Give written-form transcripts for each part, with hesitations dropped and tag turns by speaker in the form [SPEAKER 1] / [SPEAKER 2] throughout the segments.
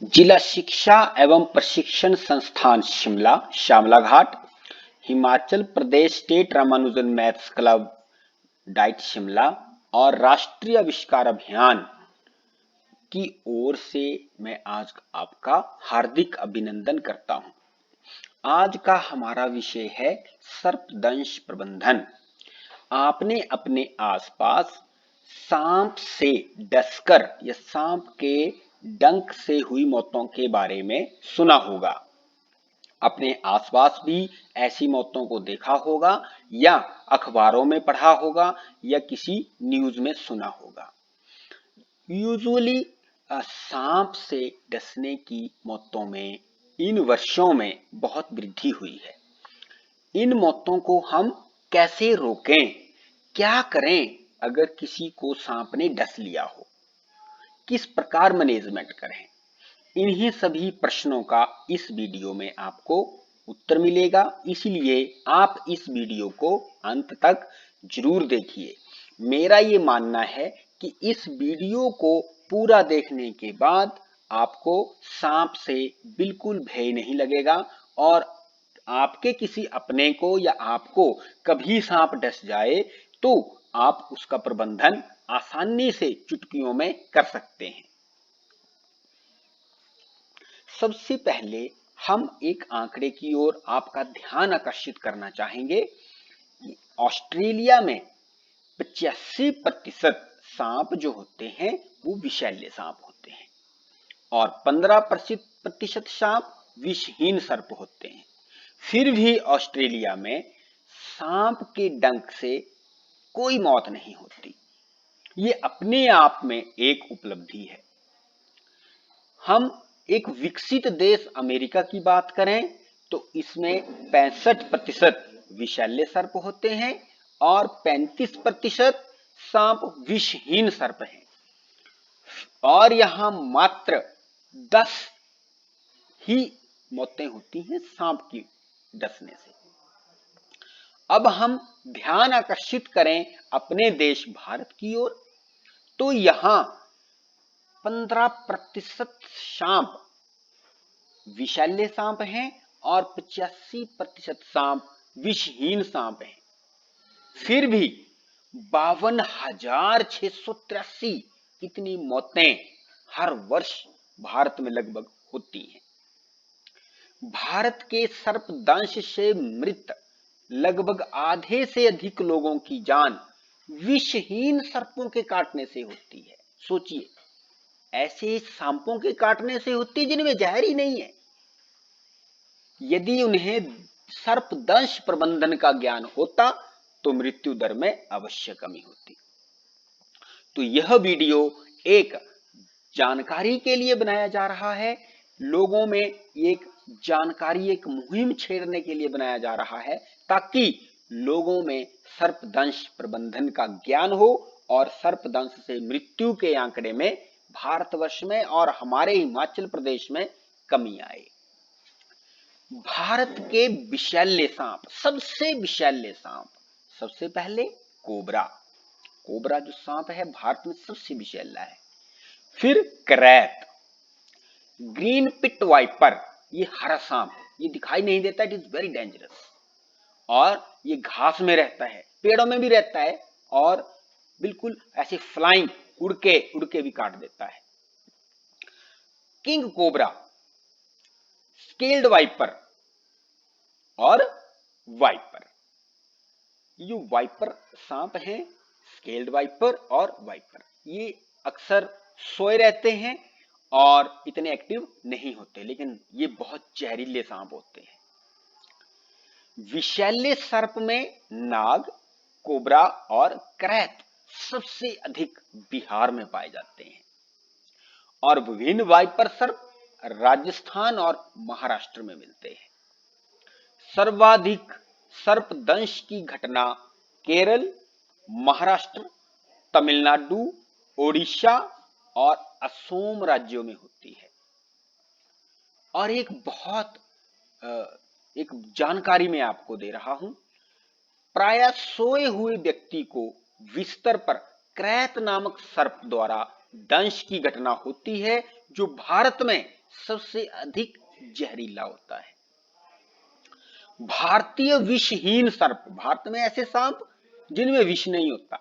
[SPEAKER 1] जिला शिक्षा एवं प्रशिक्षण संस्थान Shimla Shyamla Ghat, Himachal Pradesh state Ramanujan maths club DIET Shimla और राष्ट्रीय आविष्कार अभियान की ओर से मैं आज आपका हार्दिक अभिनंदन करता हूं। आज का हमारा विषय है सर्पदंश प्रबंधन। आपने अपने आसपास सांप से डसकर या सांप के डंक से हुई मौतों के बारे में सुना होगा। अपने आसपास भी ऐसी मौतों को देखा होगा या अखबारों में पढ़ा होगा या किसी न्यूज में सुना होगा। यूजुअली सांप से डसने की मौतों में इन वर्षों में बहुत वृद्धि हुई है। इन मौतों को हम कैसे रोकें, क्या करें अगर किसी को सांप ने डस लिया हो, किस प्रकार मैनेजमेंट करें, इन्हीं सभी प्रश्नों का इस वीडियो में आपको उत्तर मिलेगा। इसलिए आप इस वीडियो को अंत तक जरूर देखिए। मेरा ये मानना है कि इस वीडियो को पूरा देखने के बाद आपको सांप से बिल्कुल भय नहीं लगेगा और आपके किसी अपने को या आपको कभी सांप डस जाए तो आप उसका प्रबंधन आसानी से चुटकियों में कर सकते हैं। सबसे पहले हम एक आंकड़े की ओर आपका ध्यान आकर्षित करना चाहेंगे। ऑस्ट्रेलिया में 85% सांप जो होते हैं वो विषैले सांप होते हैं और 15% सांप विषहीन सर्प होते हैं। फिर भी ऑस्ट्रेलिया में सांप के डंक से कोई मौत नहीं होती। ये अपने आप में एक उपलब्धि है। हम एक विकसित देश अमेरिका की बात करें तो इसमें 65% विषैले सर्प होते हैं और 35% सांप विषहीन सर्प हैं और यहां मात्र 10 ही मौतें होती हैं सांप की डसने से। अब हम ध्यान आकर्षित करें अपने देश भारत की ओर तो यहां 15% सांप विषैले सांप हैं और 85% सांप विषहीन सांप हैं। फिर भी 52,683 इतनी मौतें हर वर्ष भारत में लगभग होती हैं। भारत के सर्पदंश से मृत लगभग आधे से अधिक लोगों की जान विषहीन सर्पों के काटने से होती है। सोचिए, ऐसे सांपों के काटने से होती है जिनमें जहर ही नहीं है। यदि उन्हें सर्पदंश प्रबंधन का ज्ञान होता तो मृत्यु दर में अवश्य कमी होती। तो यह वीडियो एक जानकारी के लिए बनाया जा रहा है, लोगों में एक जानकारी, एक मुहिम छेड़ने के लिए बनाया जा रहा है ताकि लोगों में सर्पदंश प्रबंधन का ज्ञान हो और सर्पदंश से मृत्यु के आंकड़े में भारतवर्ष में और हमारे हिमाचल प्रदेश में कमी आए। भारत के विषैले सांप, सबसे विषैले सांप, सबसे पहले कोबरा। कोबरा जो सांप है भारत में सबसे विषैला है। फिर करैत, ग्रीन पिट वाइपर, ये हरा सांप, ये दिखाई नहीं देता, इट इज वेरी डेंजरस और ये घास में रहता है, पेड़ों में भी रहता है और बिल्कुल ऐसे फ्लाइंग उड़ के भी काट देता है। किंग कोबरा, स्केल्ड वाइपर और वाइपर। ये वाइपर सांप हैं, स्केल्ड वाइपर और वाइपर, ये अक्सर सोए रहते हैं और इतने एक्टिव नहीं होते, लेकिन ये बहुत जहरीले सांप होते हैं। विषैले सर्प में नाग, कोबरा और करैत सबसे अधिक बिहार में पाए जाते हैं और विभिन्न वाइपर सर्प राजस्थान और महाराष्ट्र में मिलते हैं। सर्वाधिक सर्पदंश की घटना केरल, महाराष्ट्र, तमिलनाडु, ओडिशा और असम राज्यों में होती है। और एक जानकारी मैं आपको दे रहा हूं, प्रायः सोए हुए व्यक्ति को बिस्तर पर करैत नामक सर्प द्वारा दंश की घटना होती है जो भारत में सबसे अधिक जहरीला होता है। भारतीय विषहीन सर्प, भारत में ऐसे सांप जिनमें विष नहीं होता।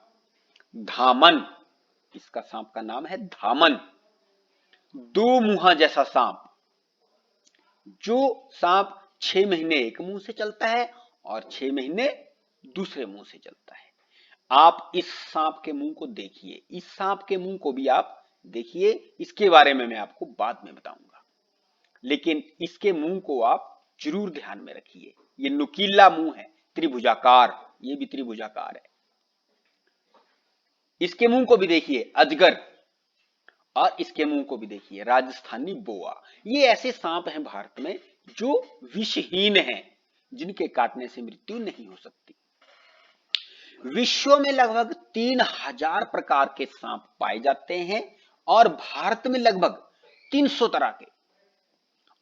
[SPEAKER 1] धामन, इसका सांप का नाम है धामन, दो मुहा जैसा सांप, जो सांप 6 महीने एक मुंह से चलता है और 6 महीने दूसरे मुंह से चलता है। आप इस सांप के मुंह को देखिए, इस सांप के मुंह को भी आप देखिए, इसके बारे में मैं आपको बाद में बताऊंगा, लेकिन इसके मुंह को आप जरूर ध्यान में रखिए। ये नुकीला मुंह है, त्रिभुजाकार, ये भी त्रिभुजाकार है। इसके मुंह को भी देखिए, अजगर, और इसके मुंह को भी देखिए, राजस्थानी बोआ। ये ऐसे सांप हैं भारत में जो विषहीन हैं, जिनके काटने से मृत्यु नहीं हो सकती। विश्व में लगभग 3000 प्रकार के सांप पाए जाते हैं और भारत में लगभग 300 तरह के,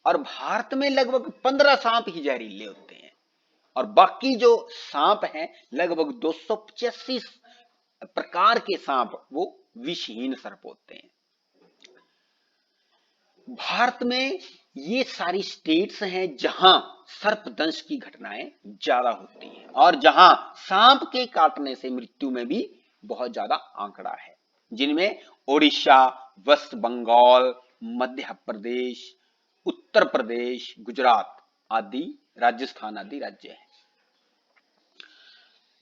[SPEAKER 1] और भारत में लगभग 15 सांप ही जहरीले होते हैं और बाकी जो सांप हैं लगभग 285 प्रकार के सांप वो विषहीन सर्प होते हैं। भारत में ये सारी स्टेट्स हैं जहां सर्पदंश की घटनाएं ज्यादा होती हैं और जहां सांप के काटने से मृत्यु में भी बहुत ज्यादा आंकड़ा है, जिनमें ओडिशा, वेस्ट बंगाल, मध्य प्रदेश, उत्तर प्रदेश, गुजरात आदि, राजस्थान आदि राज्य हैं।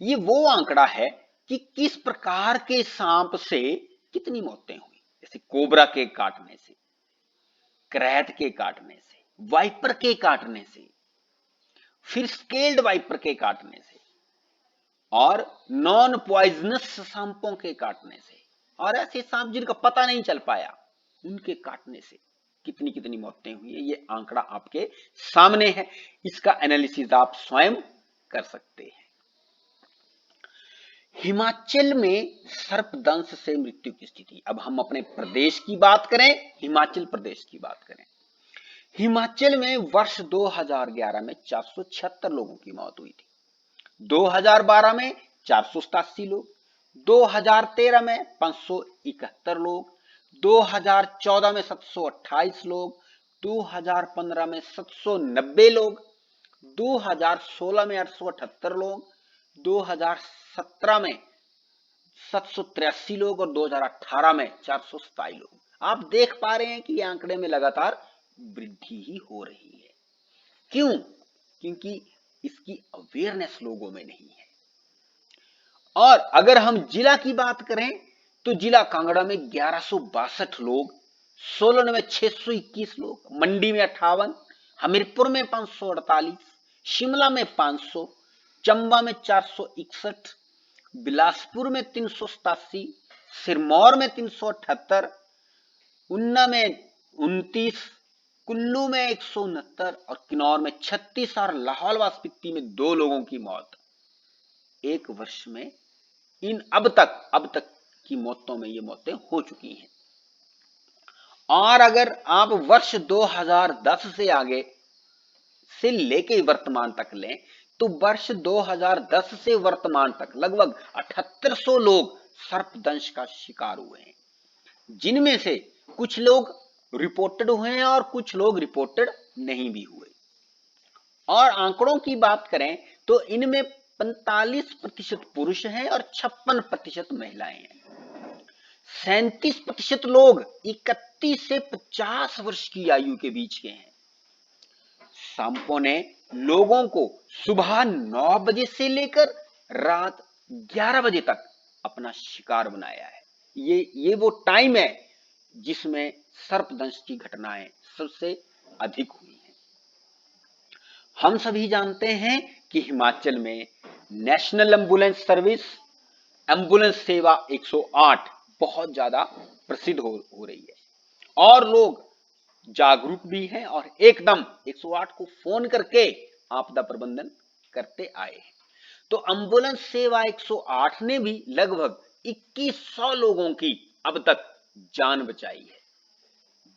[SPEAKER 1] ये वो आंकड़ा है कि किस प्रकार के सांप से कितनी मौतें हुई, जैसे कोबरा के काटने से, क्रैत के काटने से, वाइपर के काटने से, फिर स्केल्ड वाइपर के काटने से, और नॉन पॉइजनस सांपों के काटने से, और ऐसे सांप जिनका पता नहीं चल पाया उनके काटने से कितनी कितनी मौतें हुई है। ये आंकड़ा आपके सामने है, इसका एनालिसिस आप स्वयं कर सकते हैं। हिमाचल में सर्पदंश से मृत्यु की स्थिति, अब हम अपने प्रदेश की बात करें, हिमाचल प्रदेश की बात करें। हिमाचल में वर्ष 2011 में 476 लोगों की मौत हुई थी, 2012 में 487 लोग, 2013 में 571 लोग, 2014 में 728 लोग, 2015 में 790 लोग, 2016 में 878 लोग, 2017 में 783 लोग और 2018 में 427 लोग। आप देख पा रहे हैं कि ये आंकड़े में लगातार वृद्धि ही हो रही है। क्यों? क्योंकि इसकी अवेयरनेस लोगों में नहीं है। और अगर हम जिला की बात करें तो जिला कांगड़ा में 1162 लोग, सोलन में 621 लोग, मंडी में 58, हमीरपुर में 548, शिमला में 500, चंबा में 461, बिलासपुर में 387, सिरमौर में 378, ऊना में 29, कुल्लू में 169 और किन्नौर में 36 और लाहौल व स्पीति में 2 लोगों की मौत एक वर्ष में। इन अब तक की मौतों में ये मौतें हो चुकी हैं। और अगर आप वर्ष 2010 से आगे से लेके वर्तमान तक लें तो वर्ष 2010 से वर्तमान तक लगभग 7800 लोग सर्पदंश का शिकार हुए हैं, जिनमें से कुछ लोग रिपोर्टेड हुए हैं और कुछ लोग रिपोर्टेड नहीं भी हुए। और आंकड़ों की बात करें तो इनमें 45% पुरुष हैं और 56% महिलाएं हैं। 37% लोग 31 से 50 वर्ष की आयु के बीच के हैं। सांपों ने लोगों को सुबह 9 बजे से लेकर रात 11 बजे तक अपना शिकार बनाया है। ये वो टाइम है जिसमें सर्पदंश की घटनाएं सबसे अधिक हुई हैं। हम सभी जानते हैं कि हिमाचल में नेशनल एम्बुलेंस सर्विस, एम्बुलेंस सेवा 108 बहुत ज्यादा प्रसिद्ध हो रही है और लोग जागरूक भी हैं और एकदम 108 को फोन करके आपदा प्रबंधन करते आए हैं। तो एम्बुलेंस सेवा 108 ने भी लगभग 2100 लोगों की अब तक जान बचाई है,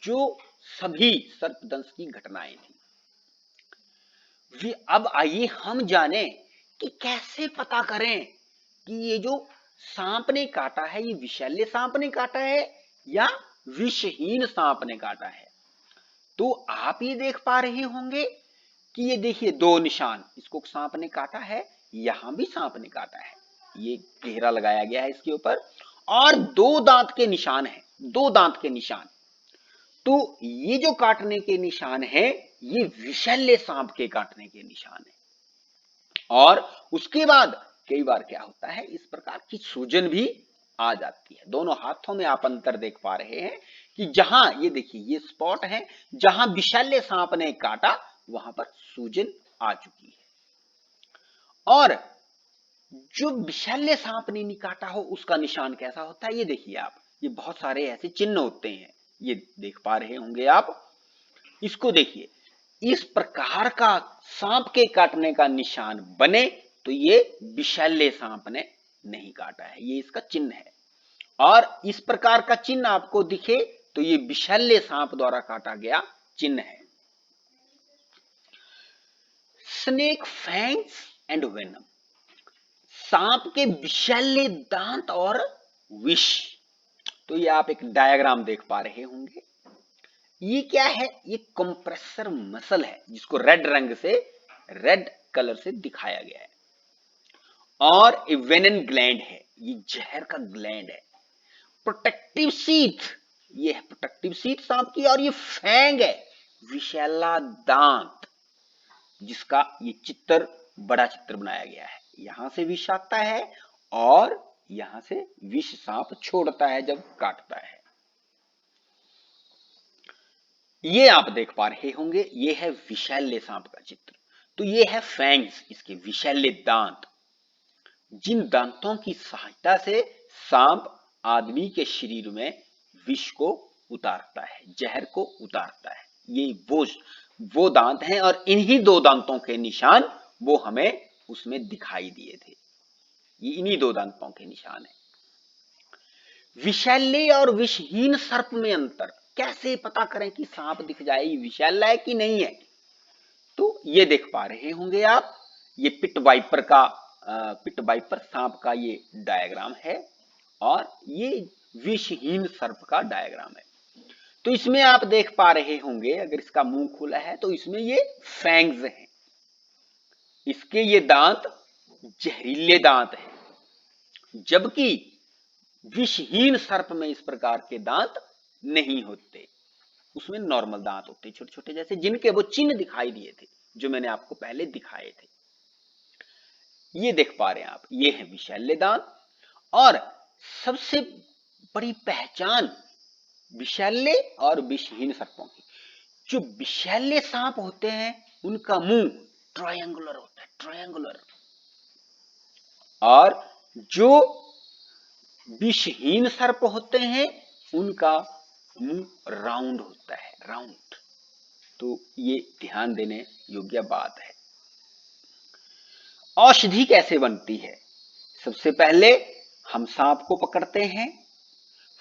[SPEAKER 1] जो सभी सर्पदंश की घटनाएं थी। अब आइए हम जाने कि कैसे पता करें कि ये जो सांप ने काटा है ये विषैले सांप ने काटा है या विषहीन सांप ने काटा है। तो आप ये देख पा रहे होंगे कि ये देखिए दो निशान, इसको सांप ने काटा है, यहां भी सांप ने काटा है, ये घेरा लगाया गया है इसके ऊपर, और दो दांत के निशान है, दो दांत के निशान। तो ये जो काटने के निशान है ये विषैले सांप के काटने के निशान है। और उसके बाद कई बार क्या होता है, इस प्रकार की सूजन भी आ जाती है। दोनों हाथों में आप अंतर देख पा रहे हैं कि जहां ये देखिए ये स्पॉट है, जहां विषैले सांप ने काटा वहां पर सूजन आ चुकी है। और जो विषैले सांप ने नहीं काटा हो उसका निशान कैसा होता है, ये देखिए आप, ये बहुत सारे ऐसे चिन्ह होते हैं, ये देख पा रहे होंगे आप। इसको देखिए, इस प्रकार का सांप के काटने का निशान बने तो ये विषैले सांप ने नहीं काटा है, ये इसका चिन्ह है। और इस प्रकार का चिन्ह आपको दिखे तो ये विषैले सांप द्वारा काटा गया चिन्ह है। स्नेक फैंग्स एंड वेनम, सांप के विषैले दांत और विष। तो ये आप एक डायग्राम देख पा रहे होंगे। ये क्या है, ये कंप्रेसर मसल है जिसको रेड रंग से, रेड कलर से दिखाया गया है। और ये वेनन ग्लैंड है, ये जहर का ग्लैंड है। प्रोटेक्टिव सीट, ये है प्रोटेक्टिव सीट सांप की। और ये फैंग है, विषैला दांत, जिसका ये चित्र, बड़ा चित्र बनाया गया है। यहां से विष आता है और यहां से विष सांप छोड़ता है जब काटता है। ये आप देख पा रहे होंगे, ये है विषैले सांप का चित्र। तो ये है फैंग्स, इसके विषैले दांत, जिन दांतों की सहायता से सांप आदमी के शरीर में विष को उतारता है, जहर को उतारता है। ये वो दांत हैं और इन्हीं दो दांतों के निशान वो हमें उसमें दिखाई दिए थे। ये इन्हीं दो दांतों के निशान है। विषैले और विषहीन सर्प में अंतर, कैसे पता करें कि सांप दिख जाए ये विषैला है कि नहीं है। तो ये देख पा रहे होंगे आप, ये पिट वाइपर सांप का ये डायग्राम है और ये विषहीन सर्प का डायग्राम है। तो इसमें आप देख पा रहे होंगे, अगर इसका मुंह खुला है तो इसमें ये फैंग्स हैं, इसके ये दांत जहरीले दांत हैं, जबकि विषहीन सर्प में इस प्रकार के दांत नहीं होते, उसमें नॉर्मल दांत होते छोटे छोटे, जैसे जिनके वो चिन्ह दिखाई दिए थे जो मैंने आपको पहले दिखाए थे। ये देख पा रहे हैं आप, ये है विषैले दांत। और सबसे बड़ी पहचान विषैले और विषहीन सर्पों की, जो विषैले सांप होते हैं उनका मुंह ट्रायंगुलर होता है, ट्रायंगुलर। और जो विषहीन सर्प होते हैं उनका मुंह राउंड होता है, राउंड। तो ये ध्यान देने योग्य बात है। औषधि कैसे बनती है, सबसे पहले हम सांप को पकड़ते हैं,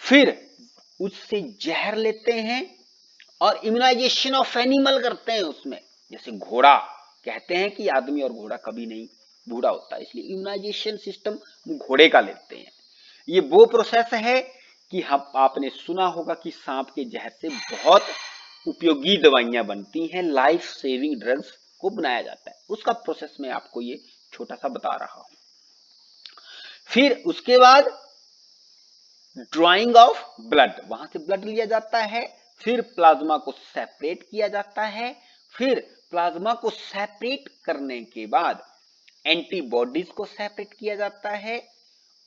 [SPEAKER 1] फिर उससे जहर लेते हैं और इम्यूनाइजेशन ऑफ एनिमल करते हैं उसमें। जैसे घोड़ा, कहते हैं कि आदमी और घोड़ा कभी नहीं बूढ़ा होता, इसलिए इम्यूनाइजेशन सिस्टम घोड़े का लेते हैं। ये वो प्रोसेस है कि हम, आपने सुना होगा कि सांप के जहर से बहुत उपयोगी दवाइयां बनती हैं, लाइफ सेविंग ड्रग्स को बनाया जाता है। उसका प्रोसेस मैं आपको ये छोटा सा बता रहा हूं। फिर उसके बाद ड्राइंग ऑफ ब्लड, वहां से ब्लड लिया जाता है, फिर प्लाज्मा को सेपरेट किया जाता है, फिर प्लाज्मा को सेपरेट करने के बाद एंटीबॉडीज को सेपरेट किया जाता है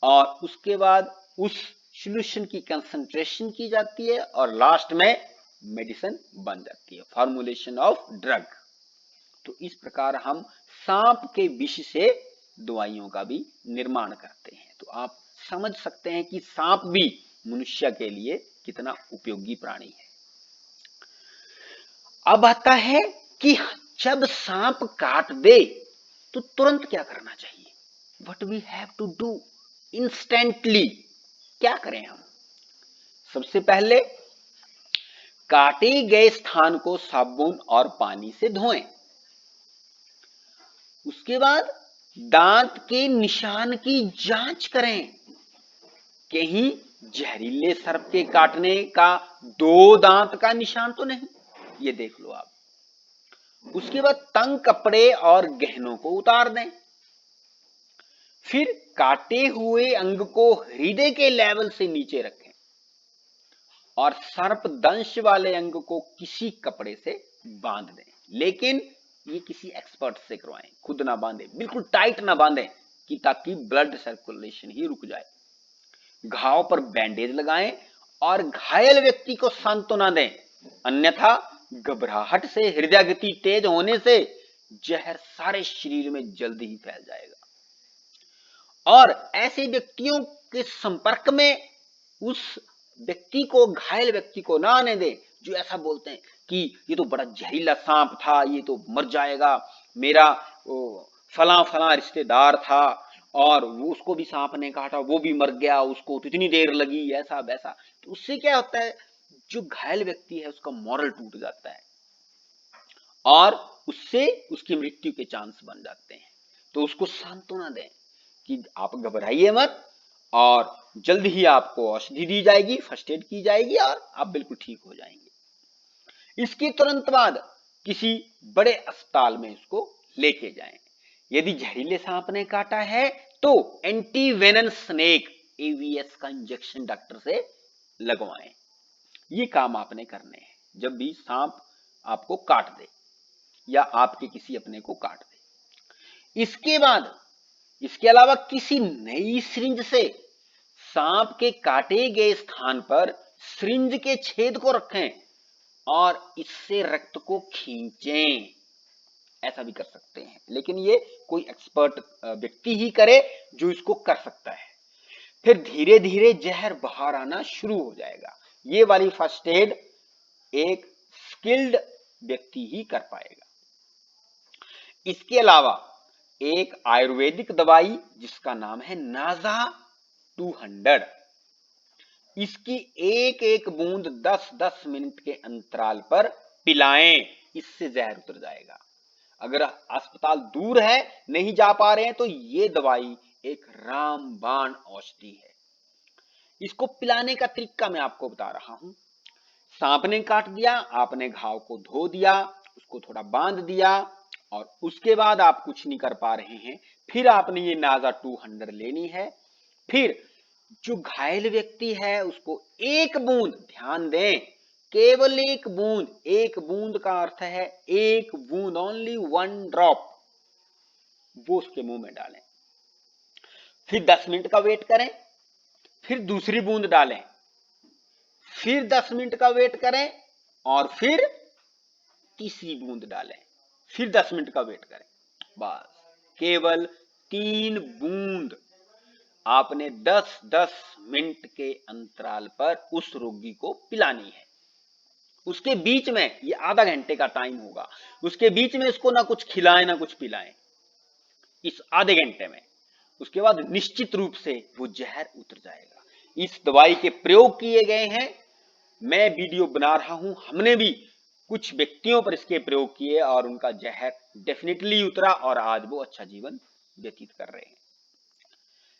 [SPEAKER 1] और उसके बाद उस सॉल्यूशन की कंसंट्रेशन की जाती है और लास्ट में मेडिसिन बन जाती है, फॉर्मुलेशन ऑफ ड्रग। तो इस प्रकार हम सांप के विष से दवाइयों का भी निर्माण करते हैं। तो आप समझ सकते हैं कि सांप भी मनुष्य के लिए कितना उपयोगी प्राणी है। अब आता है कि जब सांप काट दे तो तुरंत क्या करना चाहिए, what we have to do instantly, क्या करें हम। सबसे पहले काटे गए स्थान को साबुन और पानी से धोएं। उसके बाद दांत के निशान की जांच करें, कहीं जहरीले सर्प के काटने का दो दांत का निशान तो नहीं, ये देख लो आप। उसके बाद तंग कपड़े और गहनों को उतार दें। फिर काटे हुए अंग को हृदय के लेवल से नीचे रखें और सर्पदंश वाले अंग को किसी कपड़े से बांध दें, लेकिन ये किसी एक्सपर्ट से करवाएं, खुद ना बांधें, बिल्कुल टाइट ना बांधें कि ताकि ब्लड सर्कुलेशन ही रुक जाए। घाव पर बैंडेज लगाएं और घायल व्यक्ति को सांत्वना दें, अन्यथा घबराहट से हृदय गति तेज होने से जहर सारे शरीर में जल्दी ही फैल जाएगा। और ऐसे व्यक्तियों के संपर्क में उस व्यक्ति को, घायल व्यक्ति को ना आने दें जो ऐसा बोलते हैं कि ये तो बड़ा जहरीला सांप था, ये तो मर जाएगा, मेरा फला फला रिश्तेदार था और वो उसको भी सांप ने काटा, वो भी मर गया, उसको तो इतनी देर लगी, ऐसा वैसा। तो उससे क्या होता है, जो घायल व्यक्ति है उसका मोरल टूट जाता है और उससे उसकी मृत्यु के चांस बन जाते हैं। तो उसको सांत्वना दें कि आप घबराइए मत और जल्द ही आपको औषधि दी जाएगी, फर्स्ट एड की जाएगी और आप बिल्कुल ठीक हो जाएंगे। इसके तुरंत बाद किसी बड़े अस्पताल में इसको लेके जाएं। यदि जहरीले सांप ने काटा है तो एंटी वेनन स्नेक एवीएस का इंजेक्शन डॉक्टर से लगवाएं। ये काम आपने करने हैं जब भी सांप आपको काट दे या आपके किसी अपने को काट दे। इसके बाद, इसके अलावा किसी नई सिरिंज से सांप के काटे गए स्थान पर सिरिंज के छेद को रखें और इससे रक्त को खींचें। ऐसा भी कर सकते हैं, लेकिन ये कोई एक्सपर्ट व्यक्ति ही करे जो इसको कर सकता है। फिर धीरे धीरे जहर बाहर आना शुरू हो जाएगा। ये वाली फर्स्ट एड एक स्किल्ड व्यक्ति ही कर पाएगा। इसके अलावा एक आयुर्वेदिक दवाई जिसका नाम है नाजा 200, इसकी एक एक बूंद 10-10 मिनट के अंतराल पर पिलाएं, इससे जहर उतर जाएगा। अगर अस्पताल दूर है, नहीं जा पा रहे हैं, तो ये दवाई एक रामबाण औषधि है। इसको पिलाने का तरीका मैं आपको बता रहा हूं। सांप ने काट दिया, आपने घाव को धो दिया, उसको थोड़ा बांध दिया और उसके बाद आप कुछ नहीं कर पा रहे हैं, फिर आपने ये नाजा 200 लेनी है। फिर जो घायल व्यक्ति है उसको एक बूंद, ध्यान दें, केवल एक बूंद, एक बूंद का अर्थ है एक बूंद, ओनली 1 ड्रॉप, वो उसके मुंह में डालें। फिर 10 मिनट का वेट करें, फिर दूसरी बूंद डालें, फिर 10 मिनट का वेट करें और फिर तीसरी बूंद डालें, फिर 10 मिनट का वेट करें। बस केवल 3 बूंद आपने 10-10 मिनट के अंतराल पर उस रोगी को पिलानी है। उसके बीच में, ये आधा घंटे का टाइम होगा, उसके बीच में इसको ना कुछ खिलाएं ना कुछ पिलाएं, इस आधे घंटे में। उसके बाद निश्चित रूप से वो जहर उतर जाएगा। इस दवाई के प्रयोग किए गए हैं, मैं वीडियो बना रहा हूं, हमने भी कुछ व्यक्तियों पर इसके प्रयोग किए और उनका जहर डेफिनेटली उतरा और आज वो अच्छा जीवन व्यतीत कर रहे हैं।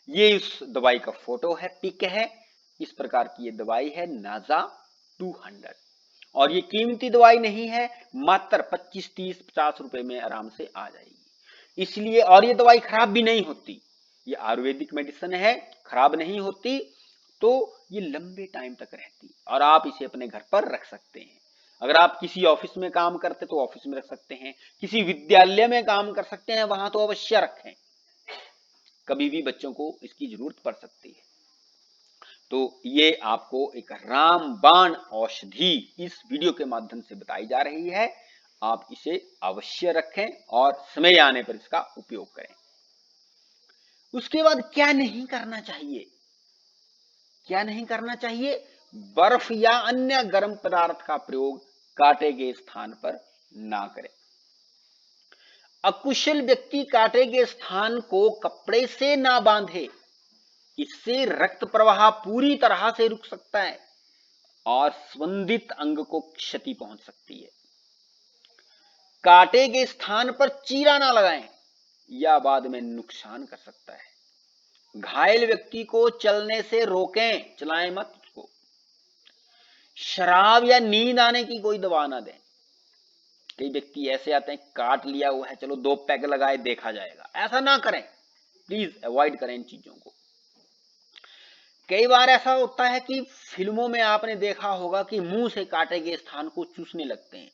[SPEAKER 1] ये उस दवाई का फोटो है, पिक है। इस प्रकार की ये दवाई है नाजा 200 और ये कीमती दवाई नहीं है, मात्र 25, 30, 50 रुपए में आराम से आ जाएगी। इसलिए, और ये दवाई खराब भी नहीं होती, ये आयुर्वेदिक मेडिसिन है, खराब नहीं होती, तो ये लंबे टाइम तक रहती और आप इसे अपने घर पर रख सकते हैं। अगर आप किसी ऑफिस में काम करते तो ऑफिस में रख सकते हैं, किसी विद्यालय में काम कर सकते हैं, वहां तो अवश्य रखें, कभी भी बच्चों को इसकी जरूरत पड़ सकती है। तो ये आपको एक रामबाण औषधि इस वीडियो के माध्यम से बताई जा रही है। आप इसे अवश्य रखें और समय आने पर इसका उपयोग करें। उसके बाद क्या नहीं करना चाहिए? क्या नहीं करना चाहिए? बर्फ या अन्य गर्म पदार्थ का प्रयोग काटे गए स्थान पर ना करें। अकुशल व्यक्ति काटे गए स्थान को कपड़े से ना बांधे, इससे रक्त प्रवाह पूरी तरह से रुक सकता है और संबंधित अंग को क्षति पहुंच सकती है। काटे गए स्थान पर चीरा ना लगाएं, या बाद में नुकसान कर सकता है। घायल व्यक्ति को चलने से रोकें, चलाएं मत उसको। शराब या नींद आने की कोई दवा ना दें। कई व्यक्ति ऐसे आते हैं, काट लिया हुआ है, चलो 2 पैग लगाए देखा जाएगा, ऐसा ना करें, प्लीज अवॉइड करें इन चीजों को। कई बार ऐसा होता है कि फिल्मों में आपने देखा होगा कि मुंह से काटे गए स्थान को चूसने लगते हैं।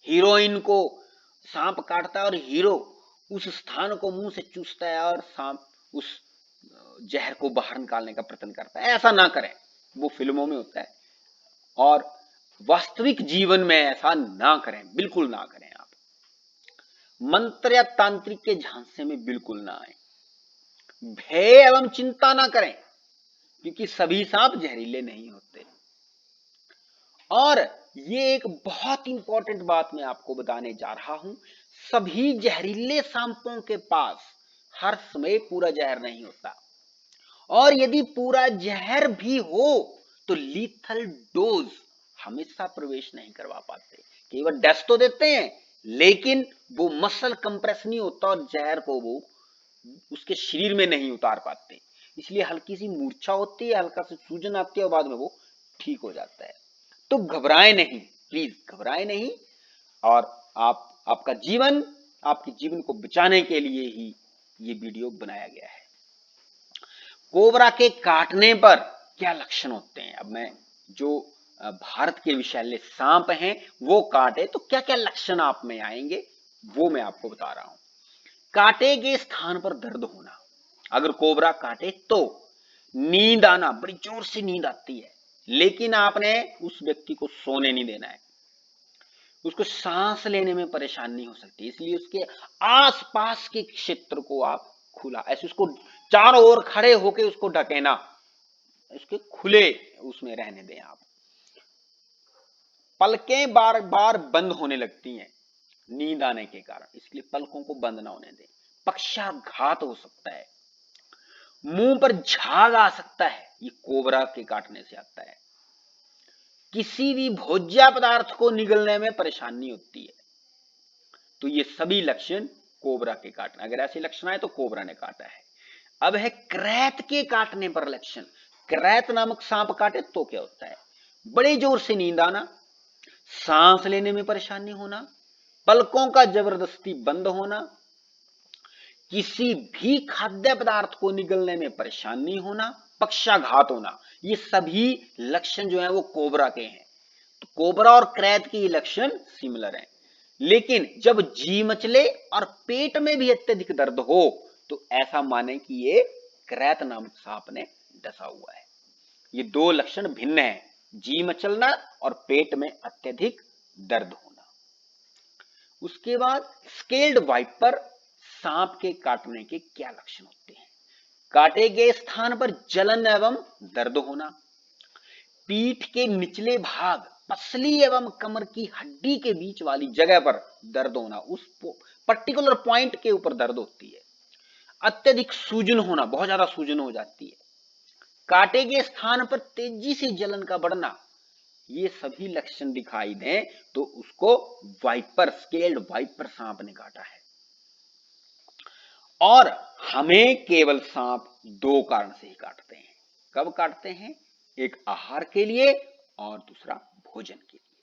[SPEAKER 1] हीरोइन को सांप काटता है और हीरो उस स्थान को मुंह से चूसता है और सांप उस जहर को बाहर निकालने का प्रयत्न करता है। ऐसा ना करें, वो फिल्मों में होता है, और वास्तविक जीवन में ऐसा ना करें, बिल्कुल ना करें। आप मंत्र या तांत्रिक के झांसे में बिल्कुल ना आए। भय एवं चिंता ना करें, क्योंकि सभी सांप जहरीले नहीं होते। और ये एक बहुत इंपॉर्टेंट बात मैं आपको बताने जा रहा हूं, सभी जहरीले सांपों के पास हर समय पूरा जहर नहीं होता, और यदि पूरा जहर भी हो तो लीथल डोज हमेशा प्रवेश नहीं करवा पाते। केवल डस तो देते हैं, लेकिन वो मसल कंप्रेस नहीं होता और जहर को वो उसके शरीर में नहीं उतार पाते। इसलिए हल्की सी मूर्छा होती है, हल्का सी सूजन आती है और बाद में वो ठीक हो जाता है। तो घबराएं नहीं, प्लीज घबराएं नहीं। और आपका जीवन, आपके जीवन को बचाने के लिए ही ये वीडियो बनाया गया है। कोबरा के काटने पर क्या लक्षण होते हैं? अब मैं जो भारत के विषैले सांप हैं वो काटे तो क्या क्या लक्षण आप में आएंगे वो मैं आपको बता रहा हूं। काटे गए स्थान पर दर्द होना, अगर कोबरा काटे तो नींद आना, बड़ी जोर से नींद आती है, लेकिन आपने उस व्यक्ति को सोने नहीं देना है। उसको सांस लेने में परेशानी हो सकती है, इसलिए उसके आसपास के क्षेत्र को आप खुला, ऐसे उसको चारों ओर खड़े होकर उसको ढके ना, उसके खुले उसमें रहने दें आप। पलकें बार बार बंद होने लगती हैं नींद आने के कारण, इसलिए पलकों को बंद ना होने दें। पक्षाघात हो सकता है, मुंह पर झाग आ सकता है, ये कोबरा के काटने से आता है। किसी भी भोज्य पदार्थ को निगलने में परेशानी होती है। तो ये सभी लक्षण कोबरा के काटने, अगर ऐसे लक्षण आए तो कोबरा ने काटा है। अब है क्रैत के काटने पर लक्षण। क्रैत नामक सांप काटे तो क्या होता है? बड़ी जोर से नींद आना, सांस लेने में परेशानी होना, पलकों का जबरदस्ती बंद होना, किसी भी खाद्य पदार्थ को निगलने में परेशानी होना, पक्षाघात होना, ये सभी लक्षण जो है वो कोबरा के हैं। तो कोबरा और क्रैत के लक्षण सिमिलर हैं, लेकिन जब जी मचले और पेट में भी अत्यधिक दर्द हो तो ऐसा माने कि ये क्रैत नामक सांप ने डसा हुआ है। ये दो लक्षण भिन्न हैं, जी मचलना और पेट में अत्यधिक दर्द होना। उसके बाद स्केल्ड वाइपर सांप के काटने के क्या लक्षण होते हैं? काटे गए स्थान पर जलन एवं दर्द होना, पीठ के निचले भाग, पसली एवं कमर की हड्डी के बीच वाली जगह पर दर्द होना, उस पर्टिकुलर पॉइंट के ऊपर दर्द होती है। अत्यधिक सूजन होना, बहुत ज्यादा सूजन हो जाती है। काटे गए स्थान पर तेजी से जलन का बढ़ना, ये सभी लक्षण दिखाई दें तो उसको वाइपर, स्केल्ड वाइपर सांप ने काटा है। और हमें केवल सांप दो कारण से ही काटते हैं। कब काटते हैं? एक आहार के लिए और दूसरा भोजन के लिए,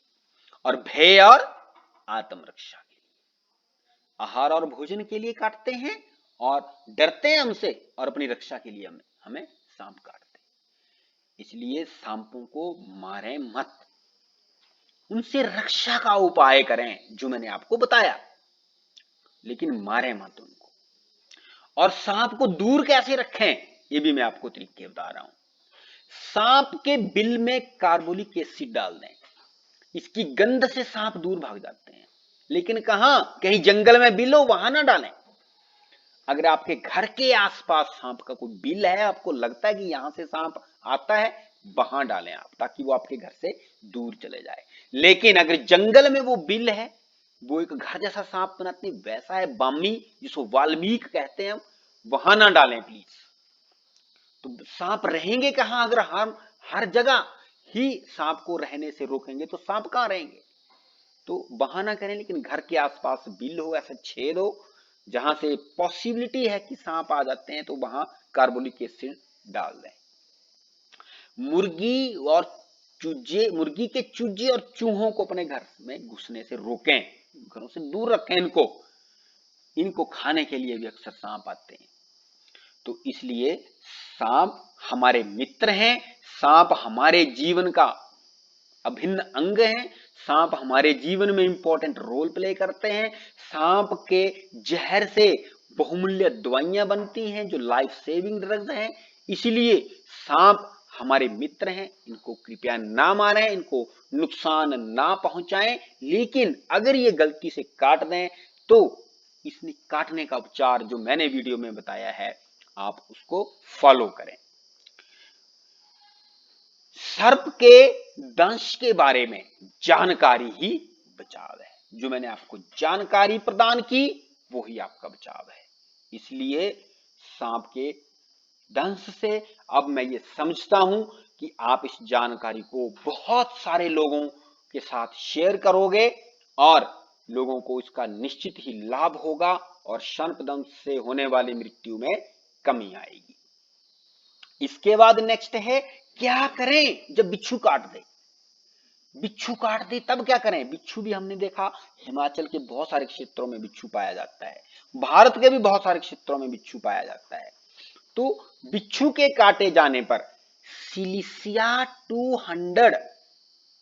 [SPEAKER 1] और भय और आत्मरक्षा के लिए। आहार और भोजन के लिए काटते हैं और डरते हैं हमसे, और अपनी रक्षा के लिए हमें सांप काटते हैं। इसलिए सांपों को मारें मत, उनसे रक्षा का उपाय करें जो मैंने आपको बताया, लेकिन मारें मत उनको। और सांप को दूर कैसे रखें ये भी मैं आपको तरीके बता रहा हूं। सांप के बिल में कार्बोलिक एसिड डाल दें, इसकी गंध से सांप दूर भाग जाते हैं। लेकिन कहां? कहीं जंगल में बिल हो वहां ना डालें। अगर आपके घर के आसपास सांप का कोई बिल है, आपको लगता है कि यहां से सांप आता है, वहां डालें आप, ताकि वो आपके घर से दूर चले जाए। लेकिन अगर जंगल में वो बिल है, वो एक घर जैसा सांप बनाते हैं, वैसा है बामी, जिसको वाल्मीक कहते हैं, हम वहां ना डालें प्लीज। तो सांप रहेंगे कहां? अगर हम हर जगह ही सांप को रहने से रोकेंगे तो सांप कहां रहेंगे? तो वहां ना करें, लेकिन घर के आसपास बिल हो, ऐसा छेद हो जहां से पॉसिबिलिटी है कि सांप आ जाते हैं, तो वहां कार्बोलिक एसिड डाल दें। मुर्गी और चूजे, मुर्गी के चूजे और चूहों को अपने घर में घुसने से रोकें, घरों से दूर रखें इनको खाने के लिए भी अक्सर सांप आते हैं। तो इसलिए सांप हमारे मित्र हैं, सांप हमारे जीवन का अभिन्न अंग है, सांप हमारे जीवन में इंपॉर्टेंट रोल प्ले करते हैं। सांप के जहर से बहुमूल्य दवाइयां बनती हैं जो लाइफ सेविंग ड्रग्स हैं। इसलिए सांप हमारे मित्र हैं, इनको कृपया ना मारें, इनको नुकसान ना पहुंचाएं। लेकिन अगर ये गलती से काट दें तो इसने काटने का उपचार जो मैंने वीडियो में बताया है आप उसको फॉलो करें। सर्प के दंश के बारे में जानकारी ही बचाव है। जो मैंने आपको जानकारी प्रदान की वो ही आपका बचाव है। इसलिए सांप के दंश से अब मैं ये समझता हूं कि आप इस जानकारी को बहुत सारे लोगों के साथ शेयर करोगे और लोगों को इसका निश्चित ही लाभ होगा और सर्पदंश से होने वाली मृत्यु में कमी आएगी। इसके बाद नेक्स्ट है क्या करें जब बिच्छू काट दे। बिच्छू काट दे तब क्या करें। बिच्छू भी हमने देखा हिमाचल के बहुत सारे क्षेत्रों में बिच्छू पाया जाता है, भारत के भी बहुत सारे क्षेत्रों में बिच्छू पाया जाता है। तो बिच्छू के काटे जाने पर सिलिसिया 200,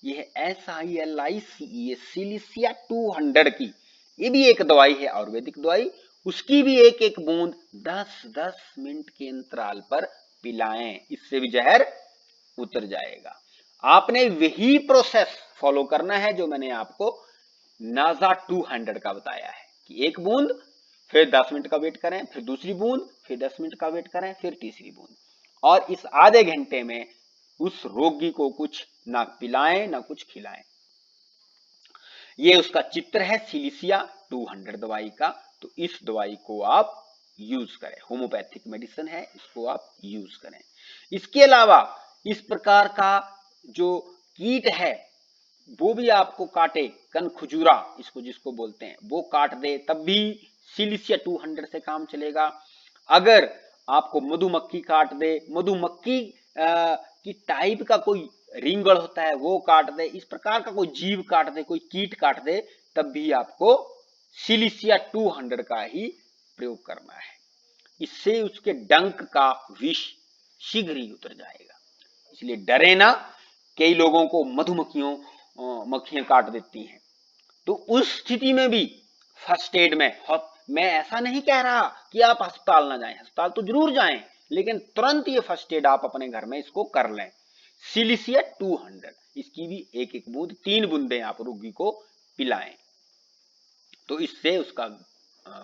[SPEAKER 1] यह SILICE सिलिसिया 200 की ये भी एक दवाई है, आयुर्वेदिक दवाई, उसकी भी एक एक बूंद 10-10 मिनट के अंतराल पर पिलाएं, इससे भी जहर उतर जाएगा। आपने वही प्रोसेस फॉलो करना है जो मैंने आपको नाजा 200 का बताया है कि एक बूंद, फिर 10 मिनट का वेट करें, फिर दूसरी बूंद, फिर 10 मिनट का वेट करें, फिर तीसरी बूंद, और इस आधे घंटे में उस रोगी को कुछ ना पिलाएं ना कुछ खिलाएं। ये उसका चित्र है सिलिसिया 200 दवाई का। तो इस दवाई को आप यूज करें, होम्योपैथिक मेडिसिन है, इसको आप यूज करें। इसके अलावा इस प्रकार का जो कीट है वो भी आपको काटे, कन खुजूरा इसको जिसको बोलते हैं, वो काट दे तब भी सिलिसिया 200 से काम चलेगा। अगर आपको मधुमक्खी काट दे, मधुमक्खी की टाइप का कोई रिंगड़ होता है वो काट दे, इस प्रकार का कोई जीव काट दे, कोई कीट काट दे, तब भी आपको सिलिसिया 200 का ही प्रयोग करना है। इससे उसके डंक का विष शीघ्र ही उतर जाएगा। इसलिए डरे ना। कई लोगों को मक्खियां काट देती हैं, तो उस स्थिति में भी फर्स्ट एड में, मैं ऐसा नहीं कह रहा कि आप अस्पताल ना जाएं, अस्पताल तो जरूर जाएं, लेकिन तुरंत ये फर्स्ट एड आप अपने घर में इसको कर लें। सिलिसिया 200 इसकी भी एक एक बूंद 3 बूंदें आप रोगी को पिलाएं, तो इससे उसका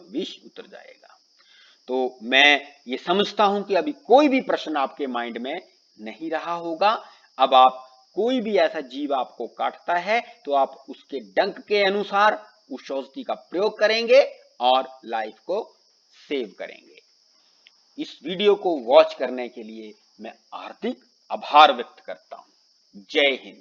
[SPEAKER 1] विष उतर जाएगा। तो मैं ये समझता हूं कि अभी कोई भी प्रश्न आपके माइंड में नहीं रहा होगा। अब आप कोई भी ऐसा जीव आपको काटता है तो आप उसके डंक के अनुसार उस औषधि का प्रयोग करेंगे और लाइफ को सेव करेंगे। इस वीडियो को वॉच करने के लिए मैं हार्दिक आभार व्यक्त करता हूं। जय हिंद।